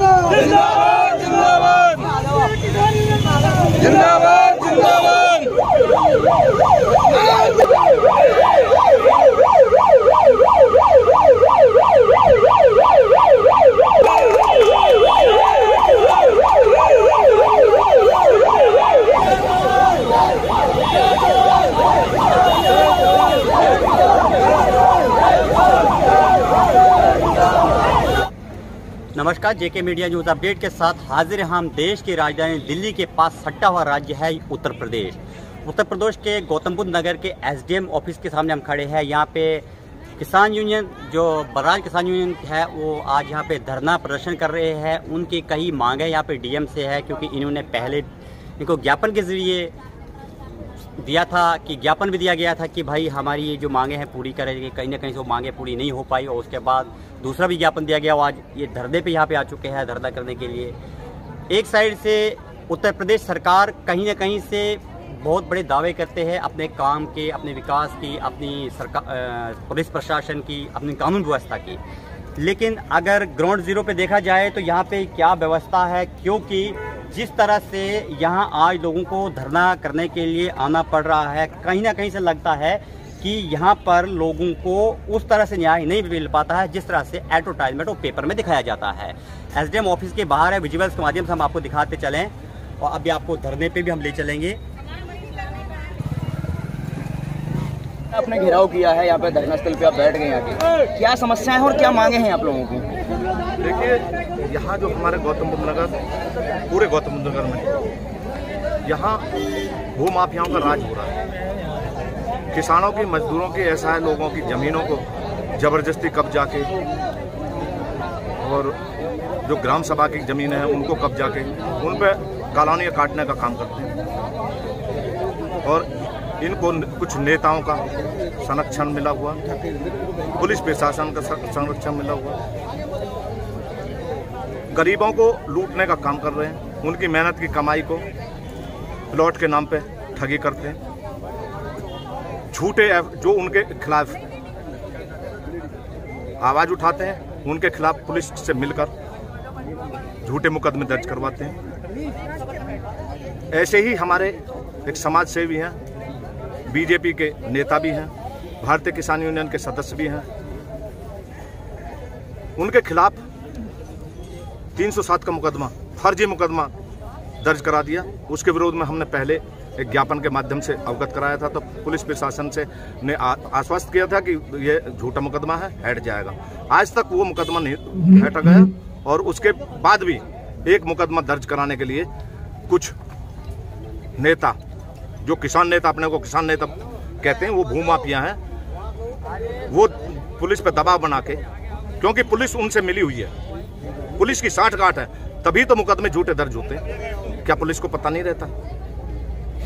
जिंदाबाद जिंदाबाद जिंदाबाद जिंदाबाद। नमस्कार, जेके मीडिया न्यूज़ अपडेट के साथ हाजिर हैं हम। देश की राजधानी दिल्ली के पास सट्टा हुआ राज्य है उत्तर प्रदेश। उत्तर प्रदेश के गौतम बुद्ध नगर के एसडीएम ऑफिस के सामने हम खड़े हैं। यहाँ पे किसान यूनियन, जो बराज किसान यूनियन है, वो आज यहाँ पे धरना प्रदर्शन कर रहे हैं। उनकी कई मांगें यहाँ पे डीएम से है, क्योंकि इन्होंने पहले इनको ज्ञापन के ज़रिए दिया था कि ज्ञापन भी दिया गया था कि भाई हमारी ये जो मांगे हैं पूरी करेंगे। कहीं ना कहीं से वो मांगे पूरी नहीं हो पाई और उसके बाद दूसरा भी ज्ञापन दिया गया। वो आज ये धरने पे यहाँ पे आ चुके हैं धरना करने के लिए। एक साइड से उत्तर प्रदेश सरकार कहीं ना कहीं से बहुत बड़े दावे करते हैं अपने काम के, अपने विकास की, अपनी सरकार, पुलिस प्रशासन की, अपनी कानून व्यवस्था की। लेकिन अगर ग्राउंड जीरो पे देखा जाए तो यहाँ पे क्या व्यवस्था है, क्योंकि जिस तरह से यहाँ आज लोगों को धरना करने के लिए आना पड़ रहा है, कहीं ना कहीं से लगता है कि यहाँ पर लोगों को उस तरह से न्याय नहीं मिल पाता है जिस तरह से एडवर्टाइजमेंट और पेपर में दिखाया जाता है। एसडीएम ऑफिस के बाहर है, विजुअल्स के माध्यम से हम आपको दिखाते चलें और अभी आपको धरने पे भी हम ले चलेंगे। आपने घेराव किया है, यहाँ पे धरना स्थल पे आप बैठ गए। यहाँ की क्या समस्याएं हैं और क्या मांगे हैं आप लोगों की? देखिए, यहाँ जो हमारे गौतम बुद्ध नगर, पूरे गौतम बुद्ध नगर में यहाँ भू माफियाओं का राज हो रहा है। किसानों की, मजदूरों की, ऐसा है लोगों की ज़मीनों को ज़बरदस्ती कब्जा के, और जो ग्राम सभा की ज़मीनें हैं उनको कब्जा के उन पर कॉलोनियाँ काटने का काम करते हैं। और इनको कुछ नेताओं का संरक्षण मिला हुआ, पुलिस प्रशासन का संरक्षण मिला हुआ, गरीबों को लूटने का काम कर रहे हैं। उनकी मेहनत की कमाई को प्लॉट के नाम पे ठगी करते हैं। झूठे जो उनके खिलाफ आवाज उठाते हैं, उनके खिलाफ पुलिस से मिलकर झूठे मुकदमे दर्ज करवाते हैं। ऐसे ही हमारे एक समाज सेवी हैं, बीजेपी के नेता भी हैं, भारतीय किसान यूनियन के सदस्य भी हैं। उनके खिलाफ 307 का मुकदमा, फर्जी मुकदमा दर्ज करा दिया। उसके विरोध में हमने पहले एक ज्ञापन के माध्यम से अवगत कराया था, तो पुलिस प्रशासन से ने आश्वस्त किया था कि ये झूठा मुकदमा है, हट जाएगा। आज तक वो मुकदमा नहीं हट गया और उसके बाद भी एक मुकदमा दर्ज कराने के लिए कुछ नेता, जो किसान नेता, अपने को किसान नेता कहते हैं, वो भूमाफिया हैं, वो पुलिस पर दबाव बना के, क्योंकि पुलिस उनसे मिली हुई है, पुलिस की साठगांठ है, तभी तो मुकदमे झूठे दर्ज होते हैं। क्या पुलिस को पता नहीं रहता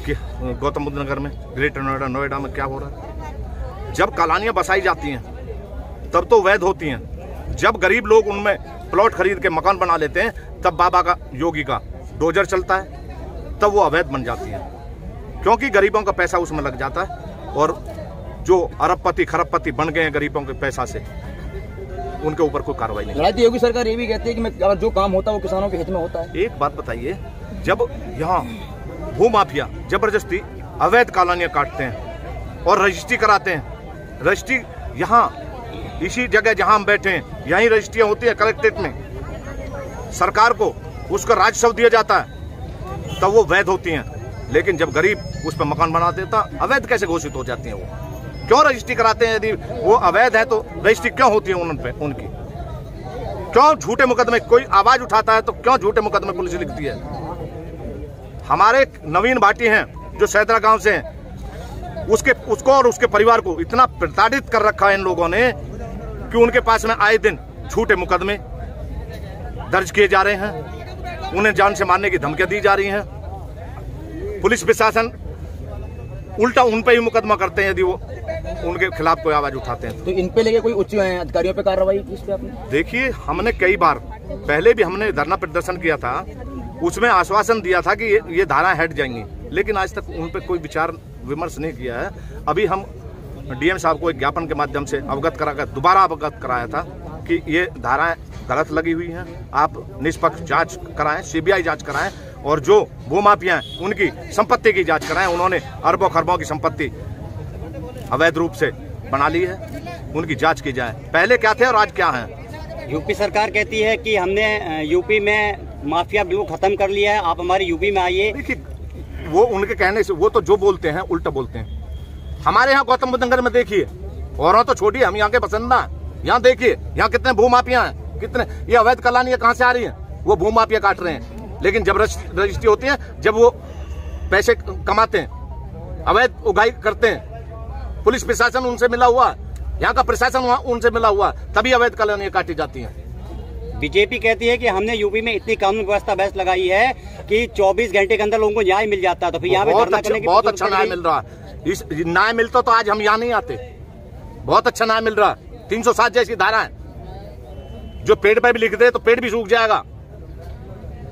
कि गौतम बुद्ध नगर में, ग्रेटर नोएडा में क्या हो रहा है? जब कॉलोनियां बसाई जाती हैं तब तो वैध होती हैं। जब गरीब लोग उनमें प्लॉट खरीद के मकान बना लेते हैं, तब बाबा का, योगी का डोजर चलता है, तब वो अवैध बन जाती हैं, क्योंकि गरीबों का पैसा उसमें लग जाता है। और जो अरबपति खरबपति बन गए हैं गरीबों के पैसा से, उनके ऊपर कोई कार्रवाई नहीं। राज्य योगी सरकार ये भी कहती है कि जो काम होता है वो किसानों के हित में होता है। एक बात बताइए, जब यहाँ भू माफिया जबरदस्ती अवैध कॉलोनियां काटते हैं और रजिस्ट्री कराते हैं, रजिस्ट्री यहाँ इसी जगह जहां हम बैठे हैं यहीं रजिस्ट्रियां होती है कलेक्ट्रेट में, सरकार को उसका राजस्व दिया जाता है, तब वो वैध होती हैं। लेकिन जब गरीब उस पर मकान बना देता, अवैध कैसे घोषित हो जाती हैं? वो क्यों रजिस्ट्री कराते हैं? यदि वो अवैध है तो रजिस्ट्री क्यों होती है उन पे? उनकी क्यों झूठे मुकदमे? कोई आवाज उठाता है तो क्यों झूठे मुकदमे पुलिस लिखती है? हमारे नवीन भाटी हैं जो सैदरा गांव से हैं, उसको और उसके परिवार को इतना प्रताड़ित कर रखा है इन लोगों ने कि उनके पास में आए दिन झूठे मुकदमे दर्ज किए जा रहे हैं, उन्हें जान से मारने की धमकियां दी जा रही हैं। पुलिस प्रशासन उल्टा उन पे ही मुकदमा करते हैं यदि वो उनके खिलाफ कोई आवाज उठाते हैं। तो इन पे लेके कोई उच्च अधिकारियों पे कार्रवाई की इस पे आपने? देखिए, हमने कई बार पहले भी हमने धरना प्रदर्शन किया था, उसमें आश्वासन दिया था कि ये धाराएं हट जाएंगी, लेकिन आज तक उन पे कोई विचार विमर्श नहीं किया है। अभी हम डीएम साहब को एक ज्ञापन के माध्यम से अवगत कराकर दोबारा अवगत कराया था कि ये धाराएं गलत लगी हुई हैं। आप निष्पक्ष जांच कराएं, सीबीआई जांच कराएं और जो भूमाफिया हैं उनकी संपत्ति की जांच कराएं। उन्होंने अरबों खरबों की संपत्ति अवैध रूप से बना ली है, उनकी जांच की जाए। पहले क्या थे और आज क्या है। यूपी सरकार कहती है कि हमने यूपी में माफिया बिल्कुल खत्म कर लिया है, आप हमारे यूपी में आइए। देखिए, वो उनके कहने से, वो तो जो बोलते हैं उल्टा बोलते हैं। हमारे यहाँ गौतम बुद्ध नगर में देखिए, और तो छोड़िए, हम यहाँ के बसंदा हैं। यहाँ देखिए, यहाँ कितने भूमाफिया हैं, कितने ये अवैध कलानियां कहाँ से आ रही हैं। वो भूमाफिया काट रहे हैं, लेकिन जब रजिस्ट्री होती है, जब वो पैसे कमाते हैं, अवैध उगाई करते हैं, पुलिस प्रशासन उनसे मिला हुआ, यहाँ का प्रशासन उनसे मिला हुआ, तभी अवैध कलानियां काटी जाती हैं। बीजेपी कहती है कि हमने यूपी में इतनी कानून व्यवस्था बेस्ट लगाई है कि 24 घंटे के अंदर लोगों को न्याय मिल जाता है। तो फिर यहाँ पे बहुत अच्छा न्याय मिल रहा है। इस न्याय मिलता तो आज हम यहाँ नहीं आते। बहुत अच्छा न्याय मिल रहा है। 307 जैसी धारा है, जो पेड़ पे भी लिख दे तो पेड़ भी सूख जाएगा,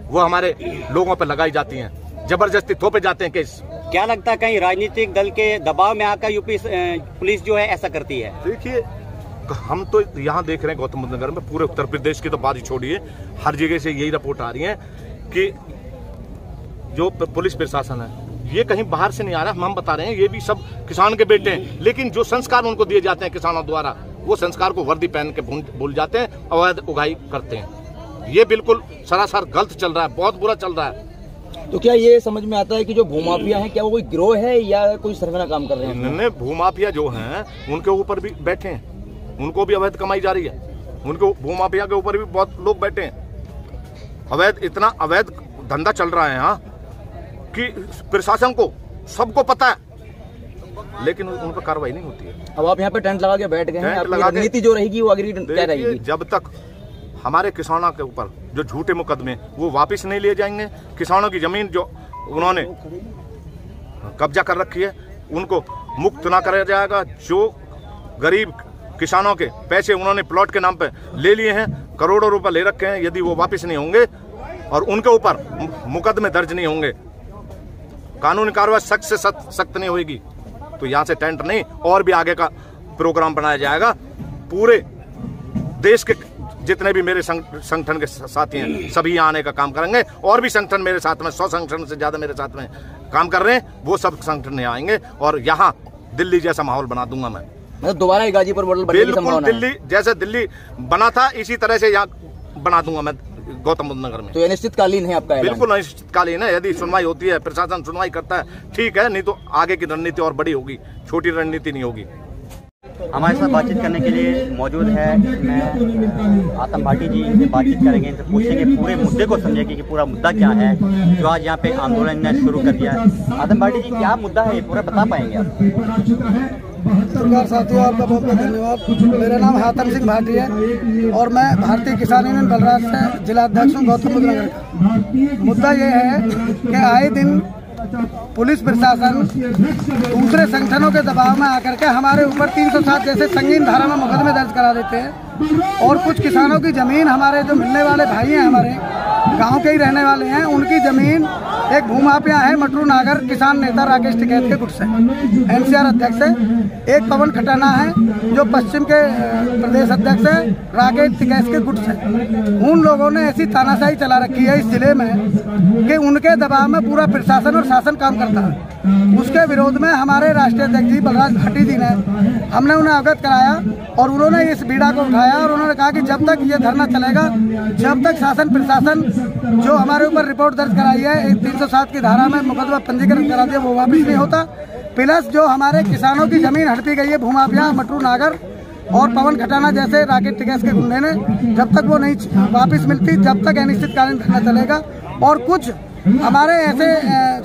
वो हमारे लोगों पर लगाई जाती हैं, जबरदस्ती थोपे जाते हैं केस। क्या लगता है कहीं राजनीतिक दल के दबाव में आकर यूपी पुलिस जो है ऐसा करती है? देखिए, हम तो यहाँ देख रहे हैं गौतम बुद्ध नगर में, पूरे उत्तर प्रदेश की तो बात ही छोड़िए, हर जगह से यही रिपोर्ट आ रही है कि जो पुलिस प्रशासन है ये कहीं बाहर से नहीं आ रहा। हम बता रहे हैं, ये भी सब किसान के बेटे हैं, लेकिन जो संस्कार उनको दिए जाते हैं किसानों द्वारा, वो संस्कार को वर्दी पहन के भूल जाते हैं, अवैध उगाई करते हैं। ये बिल्कुल सरासर गलत चल रहा है, बहुत बुरा चल रहा है। तो क्या ये समझ में आता है कि जो भूमाफिया हैं, क्या वो कोई गिरोह है या कोई सरगना काम कर रहे हैं? भूमाफिया जो हैं उनके ऊपर भी बैठे हैं, उनको भी अवैध कमाई जा रही है। उनको भूमाफिया के ऊपर भी बहुत लोग बैठे हैं। अवैध, इतना अवैध धंधा चल रहा है यहाँ कि प्रशासन को सबको पता है, लेकिन उन पर कार्रवाई नहीं होती है। अब आप यहाँ पे टेंट लगा के बैठ गए हैं, रणनीति जो रहेगी वो अगली क्या रहेगी? जब तक हमारे किसानों के ऊपर जो झूठे मुकदमे वो वापस नहीं लिए जाएंगे, किसानों की जमीन जो उन्होंने कब्जा कर रखी है उनको मुक्त ना कराया जाएगा। जो गरीब किसानों के पैसे उन्होंने प्लॉट के नाम पे ले लिए हैं, करोड़ों रुपए ले रखे हैं, यदि वो वापस नहीं होंगे और उनके ऊपर मुकदमे दर्ज नहीं होंगे, कानूनी कार्रवाई सख्त से सख्त नहीं होगी, तो यहाँ से टेंट नहीं और भी आगे का प्रोग्राम बनाया जाएगा। पूरे देश के जितने भी मेरे संगठन के साथी हैं सभी यहाँ आने का काम करेंगे, और भी संगठन मेरे साथ में 100 संगठन से ज्यादा मेरे साथ में काम कर रहे हैं, वो सब संगठन यहाँ आएंगे और यहाँ दिल्ली जैसा माहौल बना दूंगा मैं। मतलब दोबारा गाजीपुर मॉडल बनने की संभावना है? दिल्ली जैसे दिल्ली बना था इसी तरह से यहाँ बना दूंगा मैं गौतम बुद्ध नगर में। तो अनिश्चितकालीन है आपका? बिल्कुल अनिश्चितकालीन है। यदि सुनवाई होती है, प्रशासन सुनवाई करता है, ठीक है, नहीं तो आगे की रणनीति और बड़ी होगी, छोटी रणनीति नहीं होगी। हमारे साथ बातचीत करने के लिए मौजूद है मैं आतम भाटी जी, इनसे बातचीत करेंगे, इनसे पूछेंगे पूरे मुद्दे को समझेंगे कि पूरा मुद्दा क्या है जो आज यहाँ पे आंदोलन ने शुरू कर दिया है। आतम भाटी जी, क्या मुद्दा है ये पूरा बता पाएंगे आप? सरकार साथियों, आपका बहुत बहुत धन्यवाद। मेरा नाम हातम सिंह भाटी है और मैं भारतीय किसान यूनियन बलराज से जिला अध्यक्ष हूँ गौतम बुद्ध नगर का। मुद्दा ये है कि आए दिन पुलिस प्रशासन दूसरे संगठनों के दबाव में आकर के हमारे ऊपर 307 जैसे संगीन धारा में मुकदमे दर्ज करा देते हैं, और कुछ किसानों की जमीन, हमारे जो मिलने वाले भाई हैं, हमारे गांव के ही रहने वाले हैं, उनकी जमीन एक भूमाफिया है मटरू नागर किसान नेता राकेश टिकैत के गुट से, एनसीआर अध्यक्ष है। एक पवन खटाना है जो पश्चिम के प्रदेश अध्यक्ष है राकेश टिकैत के गुट से। उन लोगों ने ऐसी तानाशाही चला रखी है इस जिले में कि उनके दबाव में पूरा प्रशासन और शासन काम करता है। उसके विरोध में हमारे राष्ट्रीय अध्यक्ष जी बलराज भाटी जी ने, हमने उन्हें अवगत कराया और उन्होंने इस बीड़ा को उठाया और उन्होंने कहा कि जब तक ये धरना चलेगा, जब तक शासन प्रशासन जो हमारे ऊपर रिपोर्ट दर्ज कराई है 307 की धारा में मुकदमा पंजीकरण करा दिया, वो वापस नहीं होता। प्लस जो हमारे किसानों की जमीन हड़पी गई है भूमाफिया मटरू नागर और पवन खटाना जैसे राकेश टिकैत के गुंडे ने, जब तक वो नहीं वापस मिलती, जब तक अनिश्चितकालीन धरना चलेगा। और कुछ हमारे ऐसे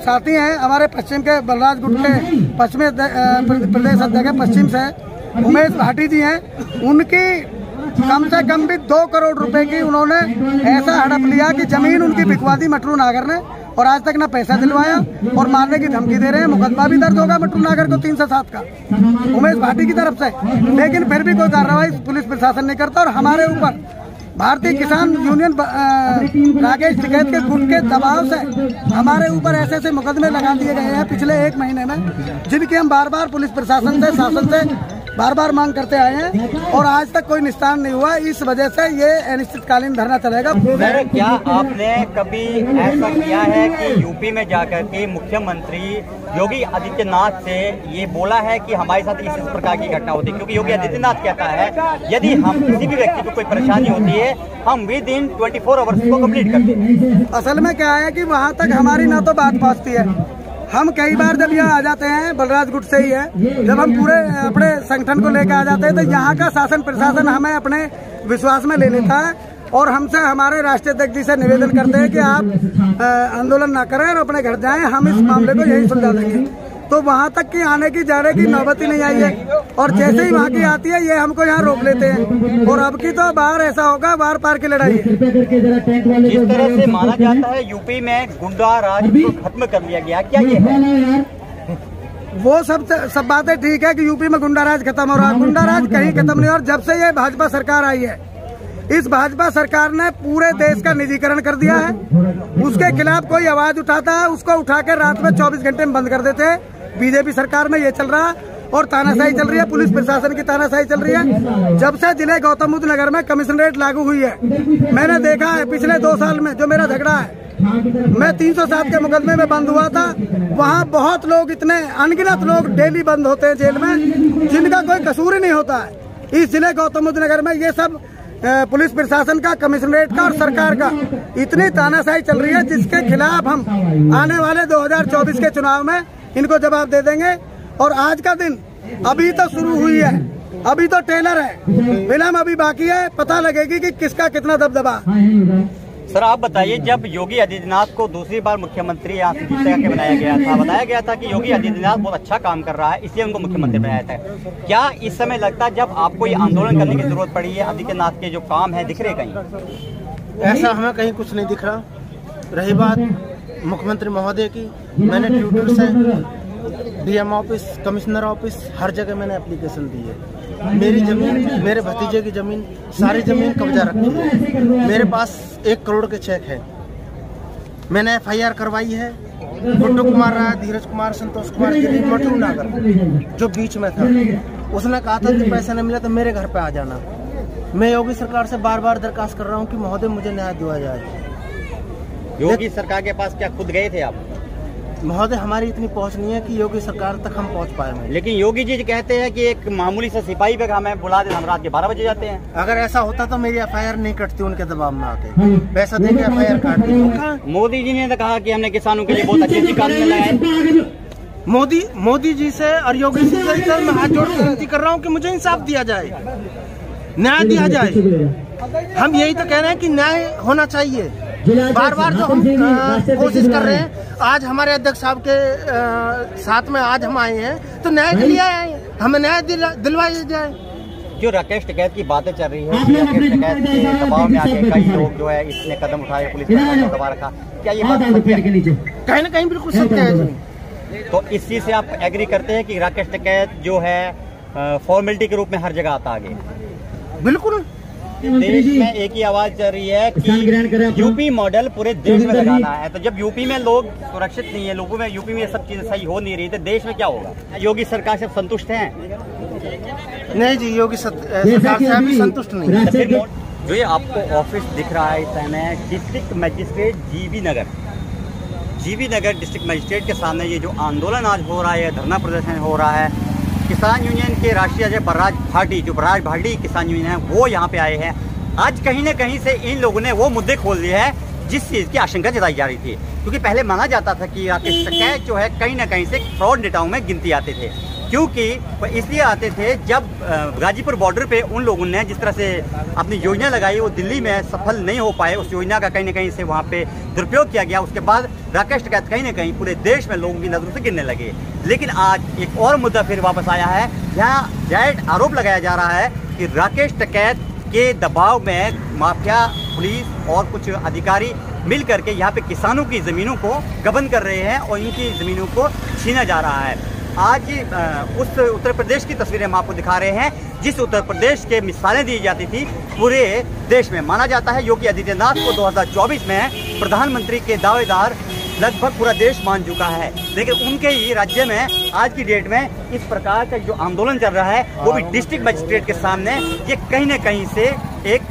साथी हैं हमारे पश्चिम के बलराज गुट के पश्चिमी प्रदेश अध्यक्ष पश्चिम से उमेश भाटी जी हैं, उनकी कम से कम भी 2 करोड़ रुपए की उन्होंने ऐसा हड़प लिया कि जमीन उनकी बिकवा दी मटरू नागर ने, और आज तक ना पैसा दिलवाया और मारने की धमकी दे रहे हैं। मुकदमा भी दर्ज होगा मटरू नागर को 307 का उमेश भाटी की तरफ से, लेकिन फिर भी कोई कार्रवाई पुलिस प्रशासन नहीं करता। और हमारे ऊपर भारतीय किसान यूनियन राकेश टिकैत के गुट के दबाव से हमारे ऊपर ऐसे ऐसे मुकदमे लगा दिए गए हैं पिछले 1 महीने में, जिनकी हम बार बार पुलिस प्रशासन से, शासन से बार बार मांग करते आए हैं और आज तक कोई निस्तारण नहीं हुआ। इस वजह से ये अनिश्चितकालीन धरना चलेगा। सर, क्या आपने कभी ऐसा किया है कि यूपी में जाकर के मुख्यमंत्री योगी आदित्यनाथ से ये बोला है कि हमारे साथ इस प्रकार की घटना होती है? क्योंकि योगी आदित्यनाथ कहता है यदि हम किसी भी व्यक्ति को कोई परेशानी होती है हम विद इन 24 आवर्स को कंप्लीट करते हैं। असल में क्या है कि वहाँ तक हमारी ना तो बात पहुँचती है। हम कई बार जब यहाँ आ जाते हैं, बलराज गुट से ही है, जब हम पूरे अपने संगठन को लेकर आ जाते हैं तो यहाँ का शासन प्रशासन हमें अपने विश्वास में ले लेता है और हमसे हमारे राष्ट्रीय अध्यक्ष जी से निवेदन करते हैं कि आप आंदोलन ना करें और अपने घर जाएं, हम इस मामले को यही सुलझा देंगे। तो वहाँ तक की आने की जाने की नौबत ही नहीं आई है और जैसे ही वहाँ की आती है ये हमको यहाँ रोक लेते हैं। और अब की तो बाहर ऐसा होगा, बार पार की लड़ाई है। जिस तरह से माना जाता है यूपी में गुंडा राज को खत्म कर लिया गया, क्या ये है? वो सब बातें ठीक है कि यूपी में गुंडा राज खत्म हो रहा है। गुंडा राज कहीं खत्म नहीं। और जब से ये भाजपा सरकार आई है, इस भाजपा सरकार ने पूरे देश का निजीकरण कर दिया है। उसके खिलाफ कोई आवाज उठाता है उसको उठा के रात में 24 घंटे में बंद कर देते हैं। बीजेपी सरकार में ये चल रहा है और तानाशाही चल रही है, पुलिस प्रशासन की तानाशाही चल रही है। जब से जिले गौतम बुद्ध नगर में कमिश्नरेट लागू हुई है, मैंने देखा है पिछले 2 साल में जो मेरा झगड़ा है, मैं 307 के मुकदमे में बंद हुआ था। वहाँ बहुत लोग, इतने अनगिनत लोग डेली बंद होते हैं जेल में जिनका कोई कसूर ही नहीं होता है। इस जिले गौतम बुद्ध नगर में ये सब पुलिस प्रशासन का, कमिश्नरेट का और सरकार का इतनी तानाशाही चल रही है जिसके खिलाफ हम आने वाले 2024 के चुनाव में इनको जवाब दे देंगे। और आज का दिन अभी तो शुरू हुई है, अभी तो टेलर है, फिल्म अभी बाकी है, पता लगेगी कि किसका कितना दबदबा। सर, आप बताइए, जब योगी आदित्यनाथ को दूसरी बार मुख्यमंत्री यहाँ से जीत के बनाया गया था, बताया गया था कि योगी आदित्यनाथ बहुत अच्छा काम कर रहा है इसलिए उनको मुख्यमंत्री बनाया था। क्या इस समय लगता है जब आपको ये आंदोलन करने की जरूरत पड़ी है, आदित्यनाथ के जो काम है दिख रहे कहीं? ऐसा हमें कहीं कुछ नहीं दिख रहा। रही बात मुख्यमंत्री महोदय की, मैंने ट्विटर से डीएम ऑफिस, कमिश्नर ऑफिस, हर जगह मैंने एप्लीकेशन दी है। मेरी जमीन, मेरे भतीजे की जमीन, सारी जमीन कब्जा रखी है। मेरे पास 1 करोड़ के चेक है। मैंने FIR करवाई है। गुड्डू कुमार राय, धीरज कुमार, संतोष कुमार गिरी, मटू नागर जो बीच में था, उसने कहा था कि पैसा नहीं मिला तो मेरे घर पे आ जाना। मैं योगी सरकार से बार बार दरखास्त कर रहा हूँ कि महोदय मुझे न्याय दिया जाए। योगी सरकार के पास क्या खुद गए थे आप? महोदय, हमारी इतनी पहुंच नहीं है कि योगी सरकार तक हम पहुंच पाए। लेकिन योगी जी कहते हैं कि एक मामूली सा सिपाही पे हमें बुला दे, हम रात के 12 बजे जाते हैं। अगर ऐसा होता तो मेरी FIR नहीं कटती, उनके दबाव में आके पैसा देके FIR काट दी। मोदी जी ने तो कहा कि हमने किसानों के लिए बहुत अच्छी कानून लाए। मोदी जी से और योगी जी से मैं हाथ जोड़ विनती कर रहा हूँ कि मुझे इंसाफ दिया जाए, न्याय दिया जाए। हम यही तो कह रहे हैं कि न्याय होना चाहिए। बार बार जो हम कोशिश कर रहे हैं, आज हमारे अध्यक्ष साहब के साथ में आज हम आए हैं तो न्याय के लिए आए हैं, हमें न्याय दिलवाया जाए। जो राकेश टिकैत की बातें चल रही है, राकेश टिकैत के दबाव में आके कई लोग जो है इसने कदम उठाए, पुलिस ने दबा रखा, क्या ये बात सत्य है? कहीं न कहीं बिल्कुल सत्य है जी। तो इस चीज से आप एग्री करते हैं कि राकेश टिकैत जो है फॉर्मेलिटी के रूप में हर जगह आता आगे? बिल्कुल। देश में एक ही आवाज चल रही है कि यूपी मॉडल पूरे देश में लगाना है। तो जब यूपी में लोग सुरक्षित नहीं है, लोगों में यूपी में ये सब चीजें सही हो नहीं रही, तो देश में क्या होगा? योगी सरकार से संतुष्ट हैं? नहीं जी, योगी सरकार से अभी संतुष्ट नहीं। जो ये आपको ऑफिस दिख रहा है इस समय डिस्ट्रिक्ट मजिस्ट्रेट जीबी नगर डिस्ट्रिक्ट मजिस्ट्रेट के सामने ये जो आंदोलन आज हो रहा है, धरना प्रदर्शन हो रहा है, किसान यूनियन के राष्ट्रीय अध्यक्ष बलराज भाटी किसान यूनियन है, वो यहाँ पे आए हैं। आज कहीं न कहीं से इन लोगों ने वो मुद्दे खोल दिए हैं जिस चीज़ की आशंका जताई जा रही थी। क्योंकि पहले माना जाता था कि राकेश टिकैत जो है कहीं ना कहीं से फ्रॉड नेताओं में गिनती आते थे, क्योंकि वो इसलिए आते थे जब गाजीपुर बॉर्डर पे उन लोगों ने जिस तरह से अपनी योजना लगाई वो दिल्ली में सफल नहीं हो पाए, उस योजना का कहीं ना कहीं से वहाँ पे दुरुपयोग किया गया। उसके बाद राकेश टिकैत कहीं ना कहीं पूरे देश में लोगों की नजरों से गिरने लगे। लेकिन आज एक और मुद्दा फिर वापस आया है, यहाँ डायरेक्ट आरोप लगाया जा रहा है कि राकेश टिकैत के दबाव में माफिया, पुलिस और कुछ अधिकारी मिल करके यहाँ पे किसानों की ज़मीनों को गबन कर रहे हैं और इनकी ज़मीनों को छीना जा रहा है। आज उस उत्तर प्रदेश की तस्वीरें हम आपको दिखा रहे हैं जिस उत्तर प्रदेश के मिसालें दी जाती थी पूरे देश में। माना जाता है योगी आदित्यनाथ को 2024 में प्रधानमंत्री के दावेदार लगभग पूरा देश मान चुका है, लेकिन उनके ही राज्य में आज की डेट में इस प्रकार का जो आंदोलन चल रहा है वो भी डिस्ट्रिक्ट मजिस्ट्रेट के सामने, ये कहीं न कहीं से एक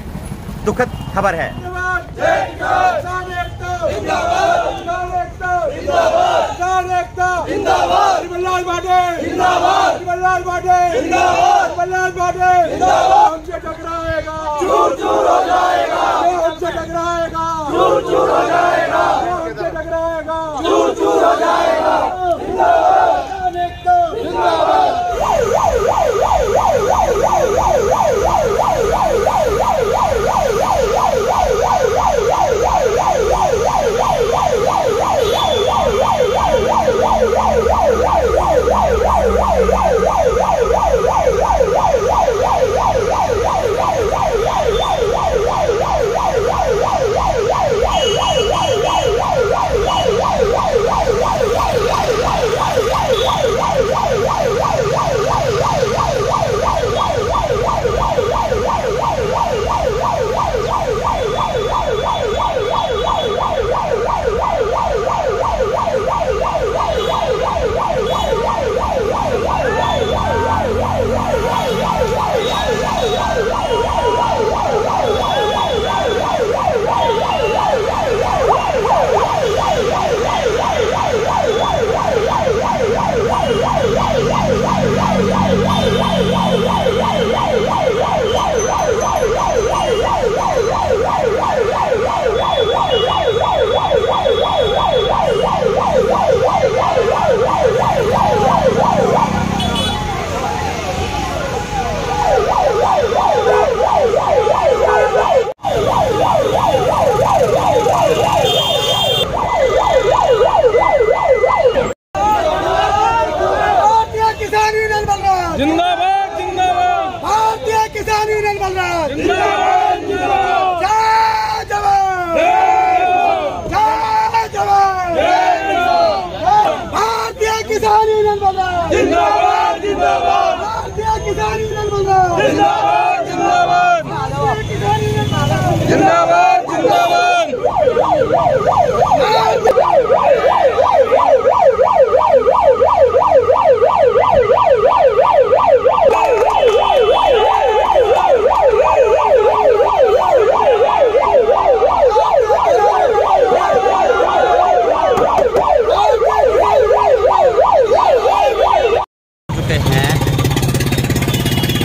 दुखद खबर है। जिंदाबाद जिंदाबाद भारतीय किसान यूनियन बलराज जिंदाबाद जिंदाबाद जय जवान जय जवान भारतीय किसान यूनियन बलराज जिंदाबाद जिंदाबाद भारतीय किसान यूनियन बलराज जिंदाबाद जिंदाबाद भारतीय किसान यूनियन बलराज जिंदाबाद जिंदाबाद चुके हैं।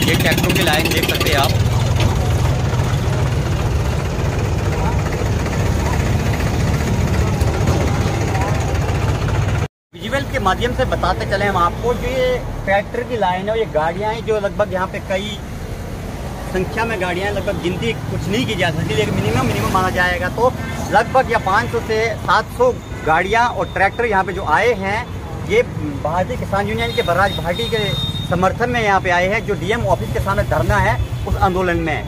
ये ट्रैक्टरों की लाइन देख सकते हैं आप। विजुअल के माध्यम से बताते चले हम आपको, जो ये ट्रैक्टर की लाइन है, ये गाड़ियां हैं जो लगभग यहाँ पे कई संख्या में गाड़ियां हैं, लगभग गिनती कुछ नहीं की जा सकती, लेकिन मिनिमम माना जाएगा तो लगभग या 500 से 700 गाड़ियां और ट्रैक्टर यहाँ पे जो आए हैं, ये भारतीय किसान यूनियन के बलराज भाटी के समर्थन में यहाँ पे आए हैं। जो डीएम ऑफिस के सामने धरना है उस आंदोलन में,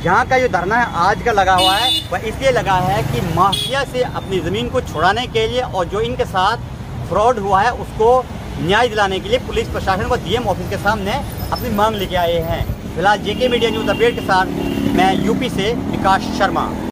यहाँ का जो धरना है आज का लगा हुआ है वह इसलिए लगा है कि माफिया से अपनी ज़मीन को छुड़ाने के लिए और जो इनके साथ फ्रॉड हुआ है उसको न्याय दिलाने के लिए पुलिस प्रशासन व डीएम ऑफिस के सामने अपनी मांग लेके आए हैं। फिलहाल जेके मीडिया न्यूज़ अपडेट के साथ मैं यूपी से विकास शर्मा।